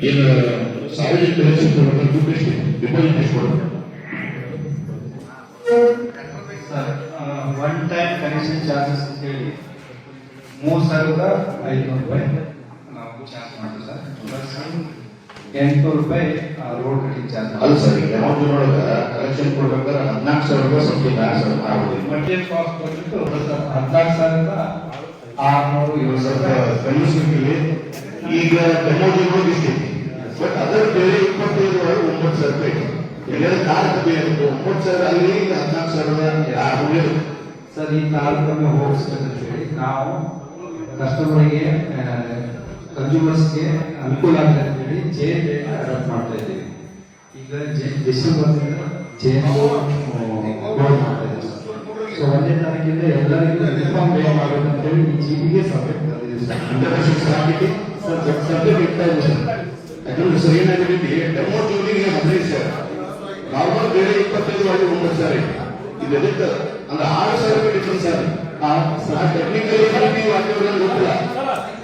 ಏನು ಸಾರ್ವಜನಿಕ ದುಡ್ಡು ಡಿಪಾಸಿಟ್ ಎಷ್ಟು ಕೊಡಬೇಕು sir? One time connection charges ಅಂತ ಹೇಳಿ 3,500 ರೂಪಾಯಿ ನಾವು ಚಾರ್ಜ್ ಮಾಡ್ತೀವಿ ಸರ್. ಪ್ಲಸ್ 800 ರೂಪಾಯಿ ರೋಡ್ ಕಟಿಂಗ್ ಚಾರ್ಜ್. ಅಲ್ಲ ಸರ್, ಈಗ ಅಮೌಂಟ್ ಒಳಗೆ ಕಲೆಕ್ಷನ್ ಕೊಡ್ಬೇಕಾದ್ರೆ 14,000 ರೂಪಾಯಿ ಸಮಥಿಂಗ್ ಆಗೋದಿಲ್ಲ. ಮಟೀರಿಯಲ್ ಕಾಸ್ಟ್ ಬಂದ್ಬಿಟ್ಟು 14,600-700 ಈಗ ಡೆಮೋಜಿನೊಳಗೆ ಇಷ್ಟೈತಿ. ಬಟ್ ಅದರ ಬೇರೆ 25 ಒಳಗೆ 9,000 ರೂಪಾಯಿ ಎಲ್ಲರೂ ಕಾರಣ ಬೇರೆ 9,000 ಅಲ್ಲಿ 14,000 ಸರ್. ಈ ತಾಲೂಕನ್ನು ಹೋಗಿಸ್ಬೇಕಂತ ಹೇಳಿ ನಾವು ಕಸ್ಟಮರ್ಗೆ ಕನ್ಸ್ಯೂಮರ್ಸ್ಗೆ ಅನುಕೂಲ ಆಗಲಿ ಅಂತ ಹೇಳಿ ಚೇನ್ ಅಡಾಪ್ಟ್ ಮಾಡ್ತಾ ಇದ್ದೀವಿ. ಈಗ ಡಿಸೆಂಬರ್ನಿಂದ ಚೇನ್ ಗೋಲ್ಡ್ ಮಾಡ್ತಾ ಇದ್ದೀವಿ ಸರ್. ಸೊ 1ನೇ ತಾರೀಕಿಂದ ಎಲ್ಲರಿಗೂ ಯೂನಿಫಾರ್ಮ್ ಪೇ ಮಾಡಬೇಕಂತ ಹೇಳಿ ಈ ಜಿಪಿಗೆ ಸಬ್ಜೆಕ್ಟ್ ತಂದಿದ್ದೀವಿ ಸರ್. ಸಬ್ಜೆಕ್ಟ್ ಇರ್ತಾ ಇದೆ ಸರ್. ಯಾಕಂದ್ರೆ ಸರ್ ಏನಾಗಿದೆ, ಡೆಮೋ ಜೂನಿಗೆ 15,000, ನಾರ್ಮಲ್ ಬೇರೆ 25 ಒಳಗೆ 9,000. ಇದು ಎದಕ್ಕೆ ಅಂದ್ರೆ 6,000 ರೂಪಾಯಿ ಡಿಫ್ರೆನ್ಸ್ ಆಗಿದೆ. ಟೆಕ್ನಿಕಲಿ ನೀವು ಹಾಕಿದ್ರೆ ಗೊತ್ತಿಲ್ಲ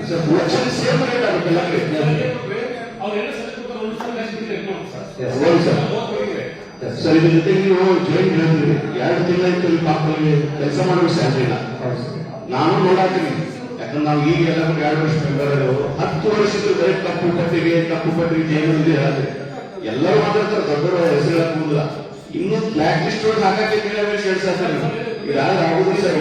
ಸರ್. ವರ್ಷದ ಸೇಮ್ ರೇಟ್ ಆಗುತ್ತೆ ಸರ್. ಇದ್ರ ಜೊತೆಗೆ ನೀವು ಜಾಯಿನ್ ಹೇಳ್ತೀರಿ 2 ತಿಂಗಳ ಪಾಪಗಳಿಗೆ ಕೆಲಸ ಮಾಡೋ ಸ್ಯಾಲ್ರಿ ಇಲ್ಲ. ನಾನು ನೋಡಾತೀನಿ, ಯಾಕಂದ್ರೆ ನಾವು ಈಗ ಎಲ್ಲ 2 ವರ್ಷ ಮೆಂಬರ್ 10 ವರ್ಷದ ಕಪ್ಪು ಪಟ್ಟಿಗೆ ಜೈಲು ಇದೆ ಹೇಳಿದ್ರೆ ಎಲ್ಲರೂ ಮಾತಾಡ್ತಾರೆ. ದೊಡ್ಡ ಹೆಸರು ಹಾಕುವುದಿಲ್ಲ. ಇನ್ನು ಬ್ಲಾಕ್ ಲಿಸ್ಟ್ ಒಳಗೆ ಹಾಕಕ್ಕೆ ಕೇಳಿ ಕೇಳಿಸ್ತಾರೆ. ಇದು ಯಾರು ಆಗುದಿಲ್ಲ ಸರ್.